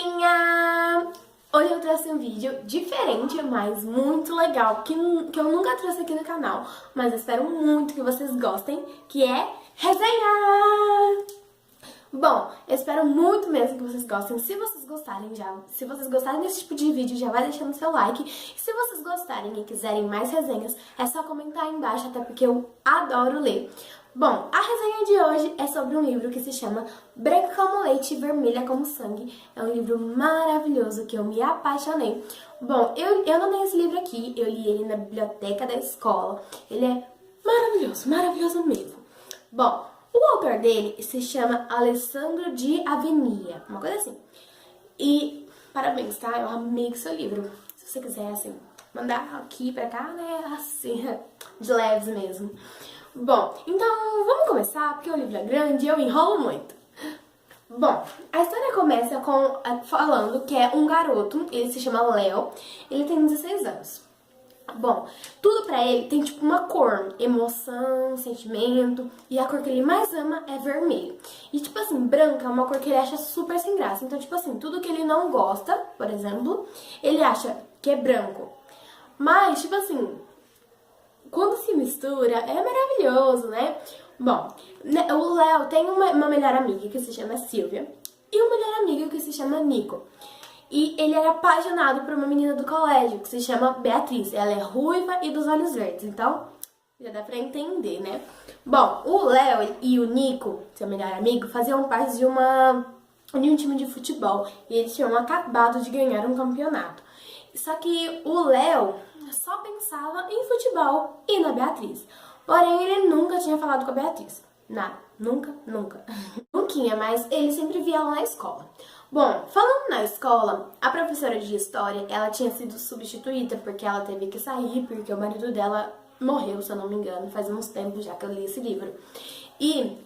galerinha! Hoje eu trouxe um vídeo diferente, mas muito legal, que eu nunca trouxe aqui no canal, mas eu espero muito que vocês gostem, que é resenha! Bom, eu espero muito mesmo que vocês gostem. Se vocês gostarem desse tipo de vídeo, já vai deixando seu like. E se vocês gostarem e quiserem mais resenhas, é só comentar aí embaixo, até porque eu adoro ler. Bom, a resenha de hoje é sobre um livro que se chama Branca como Leite e Vermelha como Sangue. É um livro maravilhoso que eu me apaixonei. Bom, eu não tenho esse livro aqui, eu li ele na biblioteca da escola. Ele é maravilhoso, maravilhoso mesmo. Bom, o autor dele se chama Alessandro de Avenilla, uma coisa assim. E parabéns, tá? Eu amei o seu livro. Se você quiser, assim, mandar aqui pra cá, né? Assim, de leves mesmo. Bom, então vamos começar, porque o livro é grande e eu enrolo muito. Bom, a história começa falando que é um garoto, ele se chama Léo, ele tem 16 anos. Bom, tudo pra ele tem tipo uma cor, emoção, sentimento, e a cor que ele mais ama é vermelho. E tipo assim, branca é uma cor que ele acha super sem graça. Então tipo assim, tudo que ele não gosta, por exemplo, ele acha que é branco. Mas tipo assim, quando se mistura, é maravilhoso, né? Bom, o Léo tem uma melhor amiga que se chama Silvia e uma melhor amiga que se chama Nico. E ele era apaixonado por uma menina do colégio que se chama Beatriz. Ela é ruiva e dos olhos verdes, então já dá pra entender, né? Bom, o Léo e o Nico, seu melhor amigo, faziam parte de um time de futebol e eles tinham acabado de ganhar um campeonato. Só que o Léo só pensava em futebol e na Beatriz. Porém, ele nunca tinha falado com a Beatriz. Nada. Nunca. Nunca, mas ele sempre via ela na escola. Bom, falando na escola, a professora de história, ela tinha sido substituída porque ela teve que sair, porque o marido dela morreu, se eu não me engano, faz uns tempos já que eu li esse livro. E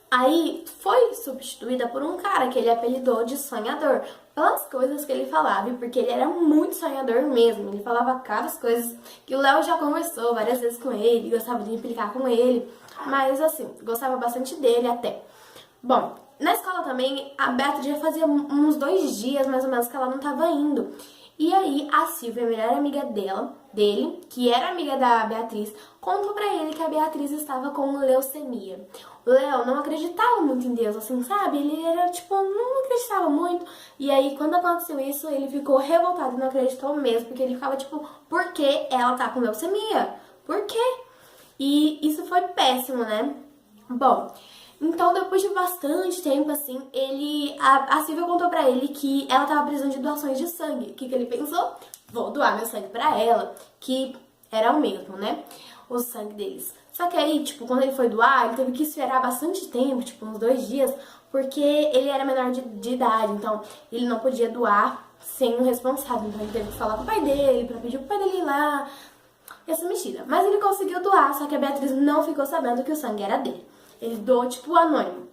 aí foi substituída por um cara que ele apelidou de sonhador, pelas coisas que ele falava, porque ele era muito sonhador mesmo. Ele falava várias coisas que o Léo já conversou várias vezes com ele, gostava de implicar com ele, mas assim, gostava bastante dele até. Bom, na escola também, a Beatriz já fazia uns 2 dias mais ou menos que ela não estava indo. E aí a Silvia, a melhor amiga dele, que era amiga da Beatriz, contou pra ele que a Beatriz estava com leucemia. O Léo não acreditava muito em Deus, assim, sabe? Ele era, tipo, não acreditava muito. E aí, quando aconteceu isso, ele ficou revoltado e não acreditou mesmo, porque ele ficava, tipo, por que ela tá com leucemia? Por quê? E isso foi péssimo, né? Bom, então depois de bastante tempo, assim, a Silvia contou pra ele que ela tava precisando de doações de sangue. O que ele pensou? Vou doar meu sangue pra ela, que era o mesmo, né? O sangue deles. Só que aí, tipo, quando ele foi doar, ele teve que esperar bastante tempo, tipo, uns 2 dias, porque ele era menor de idade, então ele não podia doar sem um responsável. Então ele teve que falar com o pai dele, pra pedir pro pai dele ir lá, essa mentira. Mas ele conseguiu doar, só que a Beatriz não ficou sabendo que o sangue era dele. Ele doou, tipo, anônimo.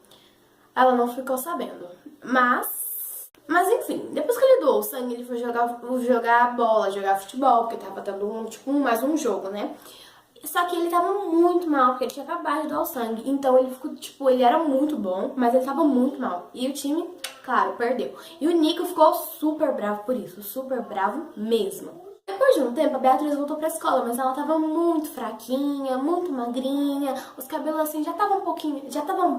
Ela não ficou sabendo. Mas enfim, depois que ele doou o sangue, ele foi jogar bola, jogar futebol, porque tava tendo mais um jogo, né? Só que ele tava muito mal, porque ele tinha acabado de doar o sangue. Então ele ficou, tipo, ele era muito bom, mas ele tava muito mal. E o time, claro, perdeu. E o Nico ficou super bravo por isso, super bravo mesmo. Depois de um tempo, a Beatriz voltou pra escola, mas ela tava muito fraquinha, muito magrinha, os cabelos assim já estavam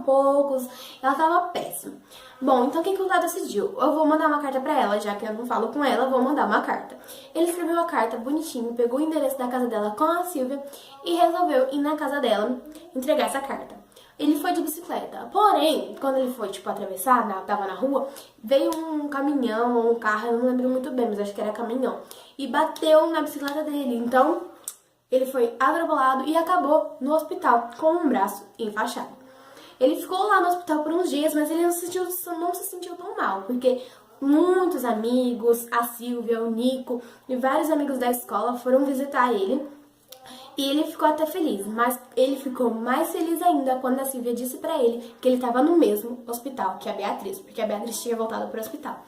poucos, ela tava péssima. Bom, então o que o Léo decidiu? Eu vou mandar uma carta pra ela, já que eu não falo com ela, eu vou mandar uma carta. Ele escreveu a carta bonitinho, pegou o endereço da casa dela com a Silvia e resolveu ir na casa dela entregar essa carta. Ele foi de bicicleta, porém, quando ele foi, tipo, atravessar, tava na rua, veio um caminhão ou um carro, eu não lembro muito bem, mas acho que era caminhão, e bateu na bicicleta dele. Então, ele foi atropelado e acabou no hospital com um braço enfaixado. Ele ficou lá no hospital por uns dias, mas ele não se sentiu tão mal, porque muitos amigos, a Silvia, o Nico e vários amigos da escola foram visitar ele. E ele ficou até feliz, mas ele ficou mais feliz ainda quando a Silvia disse pra ele que ele estava no mesmo hospital que a Beatriz, porque a Beatriz tinha voltado pro hospital.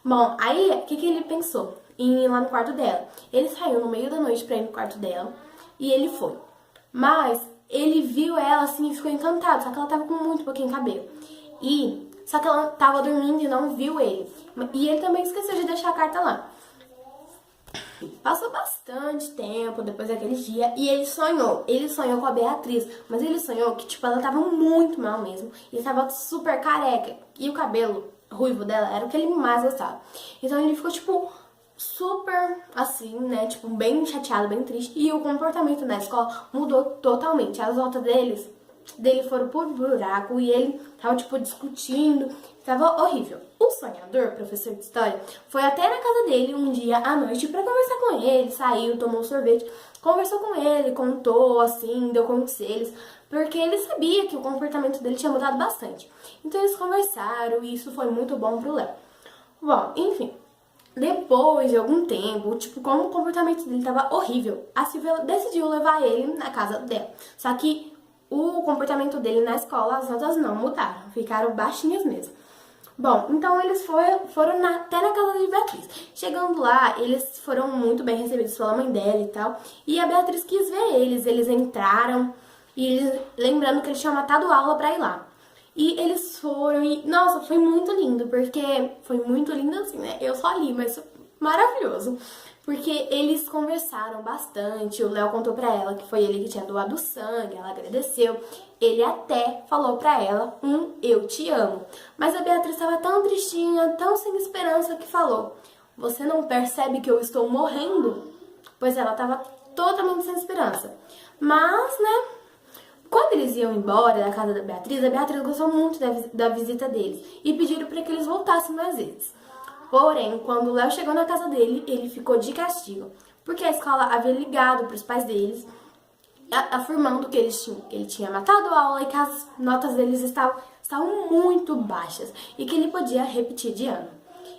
Bom, aí o que ele pensou? Em ir lá no quarto dela. Ele saiu no meio da noite pra ir no quarto dela e ele foi. Mas ele viu ela assim e ficou encantado, só que ela tava com muito pouquinho cabelo. E só que ela tava dormindo e não viu ele. E ele também esqueceu de deixar a carta lá. Passou bastante tempo depois daquele dia e ele sonhou com a Beatriz, mas ele sonhou que, tipo, ela tava muito mal mesmo e estava super careca e o cabelo ruivo dela era o que ele mais gostava. Então ele ficou, tipo, super assim, né, tipo, bem chateado, bem triste e o comportamento na escola mudou totalmente. As notas dele foram por buraco e ele tava, tipo, discutindo, tava horrível. O sonhador, professor de história, foi até na casa dele um dia à noite pra conversar com ele, saiu, tomou sorvete, conversou com ele, contou, assim, deu conselhos, porque ele sabia que o comportamento dele tinha mudado bastante. Então eles conversaram e isso foi muito bom pro Léo. Bom, enfim, depois de algum tempo, tipo, como o comportamento dele tava horrível, a Silvia decidiu levar ele na casa dela. Só que o comportamento dele na escola, as notas não mudaram, ficaram baixinhas mesmo. Bom, então eles foram até na casa de Beatriz. Chegando lá, eles foram muito bem recebidos pela mãe dela e tal. E a Beatriz quis ver eles entraram, e lembrando que eles tinham matado aula pra ir lá. E eles foram e, nossa, foi muito lindo, porque foi muito lindo assim, né? Eu só li, mas maravilhoso. Porque eles conversaram bastante, o Léo contou pra ela que foi ele que tinha doado sangue, ela agradeceu. Ele até falou pra ela eu te amo. Mas a Beatriz estava tão tristinha, tão sem esperança que falou: você não percebe que eu estou morrendo? Pois ela estava totalmente sem esperança. Mas, né, quando eles iam embora da casa da Beatriz, a Beatriz gostou muito da visita deles e pediram para que eles voltassem mais vezes. Porém, quando o Léo chegou na casa dele, ele ficou de castigo, porque a escola havia ligado para os pais deles, afirmando que ele tinha matado a aula e que as notas deles estavam muito baixas e que ele podia repetir de ano.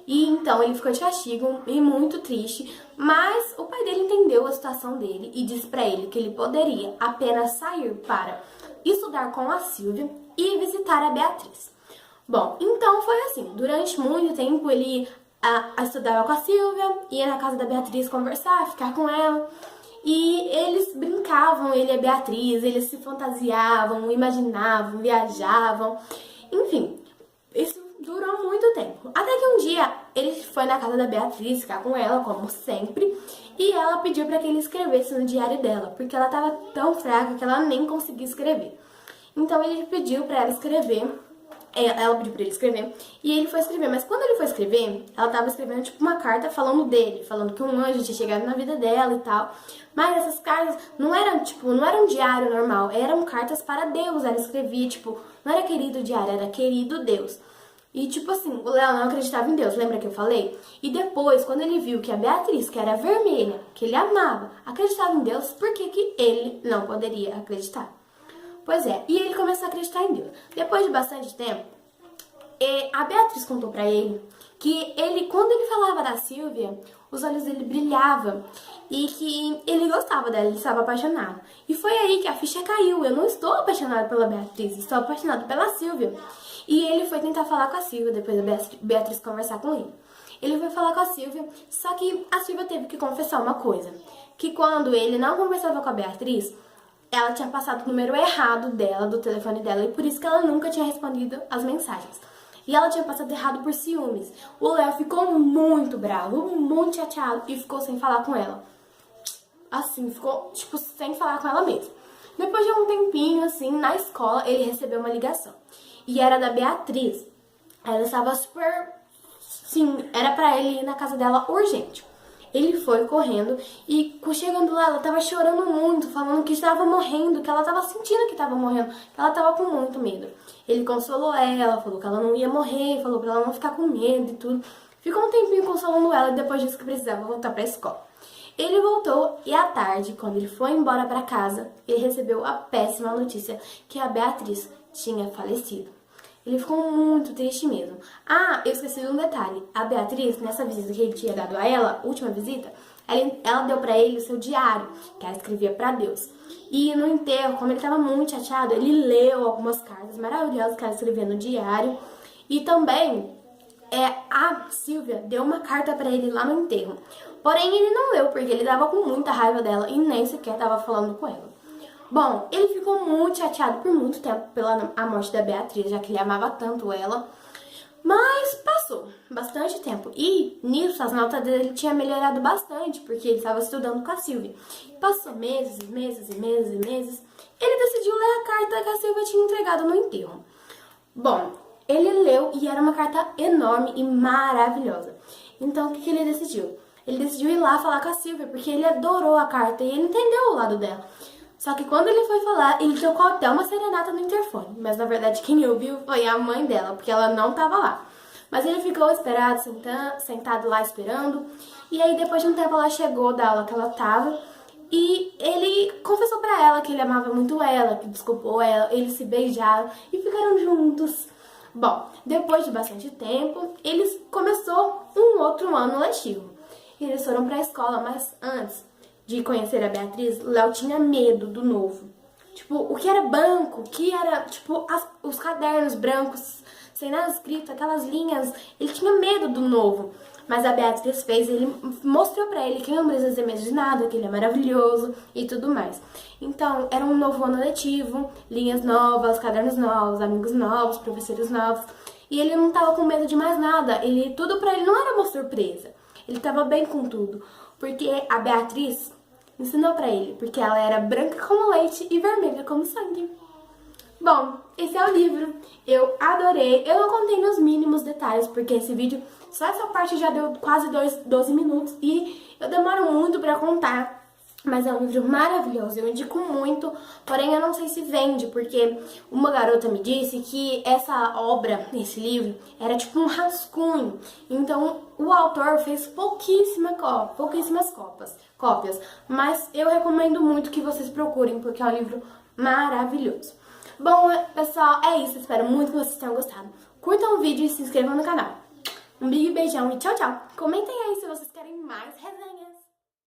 E então ele ficou de castigo e muito triste, mas o pai dele entendeu a situação dele e disse para ele que ele poderia apenas sair para estudar com a Silvia e visitar a Beatriz. Bom, então foi assim, durante muito tempo ele estudava com a Silvia, ia na casa da Beatriz conversar, ficar com ela. E eles brincavam, ele e a Beatriz, eles se fantasiavam, imaginavam, viajavam. Enfim, isso durou muito tempo. Até que um dia ele foi na casa da Beatriz ficar com ela, como sempre. E ela pediu para que ele escrevesse no diário dela, porque ela estava tão fraca que ela nem conseguia escrever. Então ele pediu para ela escrever. Ela pediu pra ele escrever e ele foi escrever, mas quando ele foi escrever, ela tava escrevendo tipo uma carta falando dele, falando que um anjo tinha chegado na vida dela e tal. Mas essas cartas não eram um diário normal, eram cartas para Deus. Ela escrevia, tipo, não era querido diário, era querido Deus. E tipo assim, o Léo não acreditava em Deus, lembra que eu falei? E depois, quando ele viu que a Beatriz, que era vermelha, que ele amava, acreditava em Deus, por que que ele não poderia acreditar? Pois é, e ele começou a acreditar em Deus. Depois de bastante tempo, a Beatriz contou pra ele que quando ele falava da Silvia, os olhos dele brilhavam e que ele gostava dela, ele estava apaixonado. E foi aí que a ficha caiu. Eu não estou apaixonado pela Beatriz, estou apaixonado pela Silvia. E ele foi tentar falar com a Silvia, depois da Beatriz conversar com ele. Ele foi falar com a Silvia, só que a Silvia teve que confessar uma coisa. Que quando ele não conversava com a Beatriz, ela tinha passado o número errado dela, do telefone dela, e por isso que ela nunca tinha respondido as mensagens. E ela tinha passado errado por ciúmes. O Léo ficou muito bravo, muito chateado e ficou sem falar com ela. Assim, ficou, tipo, sem falar com ela mesmo. Depois de um tempinho, assim, na escola, ele recebeu uma ligação. E era da Beatriz. Ela estava super... Sim, era pra ele ir na casa dela urgente. Ele foi correndo e chegando lá, ela tava chorando muito, falando que estava morrendo, que ela tava sentindo que estava morrendo, que ela tava com muito medo. Ele consolou ela, falou que ela não ia morrer, falou pra ela não ficar com medo e tudo. Ficou um tempinho consolando ela e depois disse que precisava voltar pra escola. Ele voltou e à tarde, quando ele foi embora pra casa, ele recebeu a péssima notícia que a Beatriz tinha falecido. Ele ficou muito triste mesmo. Ah, eu esqueci de um detalhe. A Beatriz, nessa visita que ele tinha dado a ela, última visita, ela deu pra ele o seu diário, que ela escrevia pra Deus. E no enterro, como ele estava muito chateado, ele leu algumas cartas maravilhosas que ela escrevia no diário. E também, a Silvia deu uma carta pra ele lá no enterro. Porém, ele não leu, porque ele dava com muita raiva dela e nem sequer estava falando com ela. Bom, ele ficou muito chateado por muito tempo pela a morte da Beatriz, já que ele amava tanto ela. Mas passou bastante tempo. E nisso as notas dele tinha melhorado bastante, porque ele estava estudando com a Silvia. Passou meses e meses e meses e meses. Ele decidiu ler a carta que a Silvia tinha entregado no enterro. Bom, ele leu e era uma carta enorme e maravilhosa. Então o que ele decidiu? Ele decidiu ir lá falar com a Silvia, porque ele adorou a carta e ele entendeu o lado dela. Só que quando ele foi falar, ele tocou até uma serenata no interfone. Mas na verdade quem ouviu foi a mãe dela, porque ela não estava lá. Mas ele ficou sentado lá esperando. E aí depois de um tempo ela chegou da aula que ela tava. E ele confessou pra ela que ele amava muito ela, que desculpou ela. Eles se beijaram e ficaram juntos. Bom, depois de bastante tempo, eles começou um outro ano letivo. E eles foram pra escola, mas antes de conhecer a Beatriz, Léo tinha medo do novo. Tipo, o que era branco, o que era, tipo, os cadernos brancos, sem nada escrito, aquelas linhas, ele tinha medo do novo. Mas a Beatriz ele mostrou pra ele que não precisa ter medo de nada, que ele é maravilhoso e tudo mais. Então, era um novo ano letivo, linhas novas, cadernos novos, amigos novos, professores novos. E ele não tava com medo de mais nada, tudo pra ele não era uma surpresa. Ele tava bem com tudo, porque a Beatriz ensinou pra ele, porque ela era branca como leite e vermelha como sangue. Bom, esse é o livro. Eu adorei. Eu não contei nos mínimos detalhes, porque esse vídeo, só essa parte já deu quase 12 minutos e eu demoro muito pra contar. Mas é um livro maravilhoso, eu indico muito, porém eu não sei se vende, porque uma garota me disse que essa obra, esse livro, era tipo um rascunho. Então o autor fez pouquíssimas cópias, mas eu recomendo muito que vocês procurem, porque é um livro maravilhoso. Bom, pessoal, é isso, espero muito que vocês tenham gostado. Curtam o vídeo e se inscrevam no canal. Um big beijão e tchau, tchau. Comentem aí se vocês querem mais resenhas.